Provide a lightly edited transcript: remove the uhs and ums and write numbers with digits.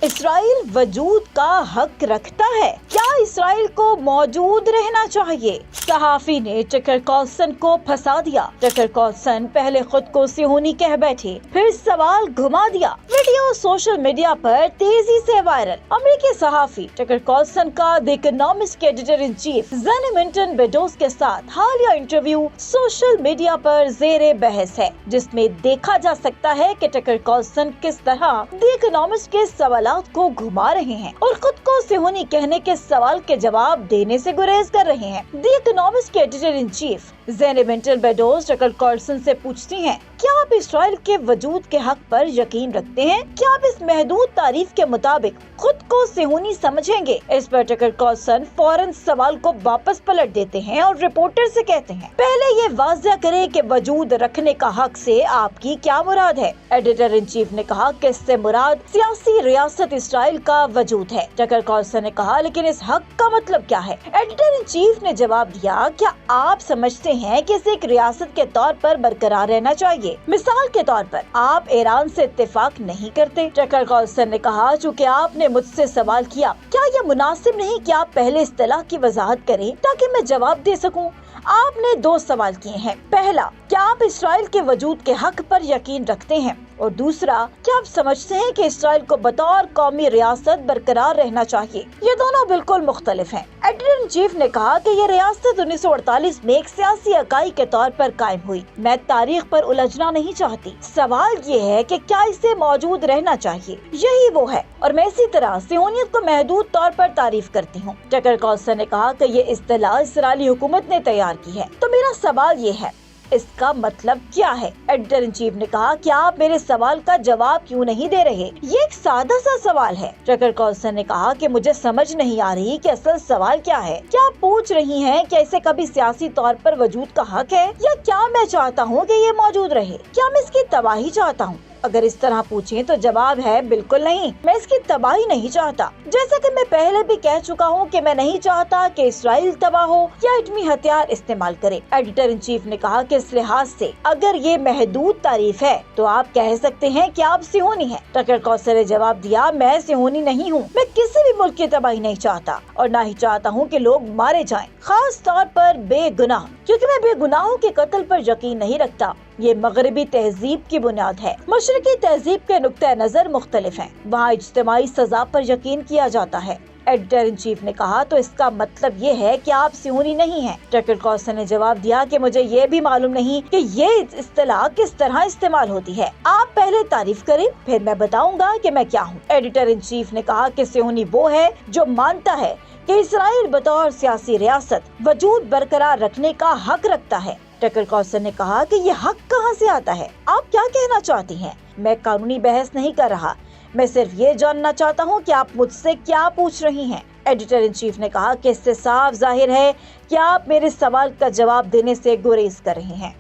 Israel वजूद का हक रखता है? क्या इसराइल को मौजूद रहना चाहिए? सहाफी ने टकर कार्लसन को फंसा दिया। टकर कार्लसन पहले खुद को सिहोनी कह बैठे, फिर सवाल घुमा दिया। वीडियो सोशल मीडिया पर तेजी से वायरल। अमेरिकी सहाफी टकर कार्लसन का द इकोनॉमिस्ट के एडिटर इन चीफ ज़ेनिमिंटन बेडोस के साथ हालिया इंटरव्यू सोशल मीडिया पर ज़ेरे बहस है, जिसमें देखा जा सकता है कि टकर कार्लसन किस तरह द इकोनॉमिस्ट के सवाल को घुमा रहे हैं और खुद को सिहोनी कहने के सवाल के जवाब देने से गुरेज कर रहे हैं। द इकोनॉमिस्ट के editor in chief Zanny Minton Beddoes Tucker Carlson से पूछती हैं, क्या आप इसराइल के वजूद के हक पर यकीन रखते हैं? क्या आप इस महदूद तारीफ के मुताबिक खुद को सिहोनी समझेंगे? इस पर टकर कार्लसन फौरन सवाल को वापस पलट देते हैं और रिपोर्टर से कहते हैं, पहले ये वाज़ेह करें कि वजूद रखने का हक से आपकी क्या मुराद है? एडिटर इन चीफ ने कहा कि इससे मुराद सियासी रियासत इसराइल का वजूद है। टकर कार्लसन ने कहा, लेकिन इस हक का मतलब क्या है? एडिटर इन चीफ ने जवाब दिया, क्या आप समझते हैं कि इसे एक रियासत के तौर पर बरकरार रहना चाहिए? मिसाल के तौर पर आप ईरान से इत्तेफाक नहीं करते? टकर कार्लसन ने कहा, चूँकि आपने मुझसे सवाल किया, क्या यह मुनासिब नहीं कि आप पहले इस्तिलाह की वजाहत करें ताकि मैं जवाब दे सकूं? आपने दो सवाल किए हैं। पहला, क्या आप इसराइल के वजूद के हक पर यकीन रखते हैं? और दूसरा, क्या आप समझते हैं कि इसराइल को बतौर कौमी रियासत बरकरार रहना चाहिए? ये दोनों बिल्कुल मुख्तलिफ हैं। एडिटर इन चीफ ने कहा कि ये रियासत 1948 में एक सियासी इकाई के तौर पर कायम हुई। मैं तारीख पर उलझना नहीं चाहती। सवाल ये है कि क्या इसे मौजूद रहना चाहिए? यही वो है, और मैं इसी तरह सिहोनियत को महदूद तौर पर तारीफ करती हूँ। टकर कार्लसन ने कहा कि ये इस्तिलाह इस्राएली हुकूमत ने तैयार की है। तो मेरा सवाल ये है, इसका मतलब क्या है? एडिटर इन चीफ ने कहा, क्या आप मेरे सवाल का जवाब क्यों नहीं दे रहे? ये एक सादा सा सवाल है। टकर कार्लसन ने कहा कि मुझे समझ नहीं आ रही कि असल सवाल क्या है। क्या आप पूछ रही हैं कि इसे कभी सियासी तौर पर वजूद का हक है, या क्या मैं चाहता हूँ कि ये मौजूद रहे? क्या मैं इसकी तबाही चाहता हूँ? अगर इस तरह पूछें तो जवाब है बिल्कुल नहीं। मैं इसकी तबाही नहीं चाहता। जैसा कि मैं पहले भी कह चुका हूँ कि मैं नहीं चाहता कि इसराइल तबाह हो या एटमी हथियार इस्तेमाल करे। एडिटर इन चीफ ने कहा कि इस लिहाज से अगर ये महदूद तारीफ है तो आप कह सकते हैं कि आप सिहोनी हैं। टकर कार्लसन ने जवाब दिया, मैं सिहोनी नहीं हूँ। मैं किसी भी मुल्क की तबाही नहीं चाहता और न ही चाहता हूँ कि लोग मारे जाएं, खास तौर पर बेगुनाह, क्योंकि मैं बेगुनाहों के कत्ल पर यकीन नहीं रखता। ये मगरबी तहजीब की बुनियाद है। मशरकी तहजीब के नुक्ते नजर मुख्तलिफ हैं। वहाँ इज्तिमाई सजा पर यकीन किया जाता है। एडिटर इन चीफ ने कहा, तो इसका मतलब ये है कि आप सिहोनी नहीं हैं। टकर कार्लसन ने जवाब दिया कि मुझे ये भी मालूम नहीं कि ये इस्तिलाह किस तरह इस्तेमाल होती है। आप पहले तारीफ करें, फिर मैं बताऊंगा कि मैं क्या हूँ। एडिटर इन चीफ ने कहा कि सिहोनी वो है जो मानता है कि इसराइल बतौर सियासी रियासत वजूद बरकरार रखने का हक रखता है। टकर कार्लसन ने कहा कि ये हक कहाँ से आता है? आप क्या कहना चाहती हैं? मैं कानूनी बहस नहीं कर रहा, मैं सिर्फ ये जानना चाहता हूँ कि आप मुझसे क्या पूछ रही हैं। एडिटर इन चीफ ने कहा कि इससे साफ जाहिर है कि आप मेरे सवाल का जवाब देने से गुरेज कर रहे हैं।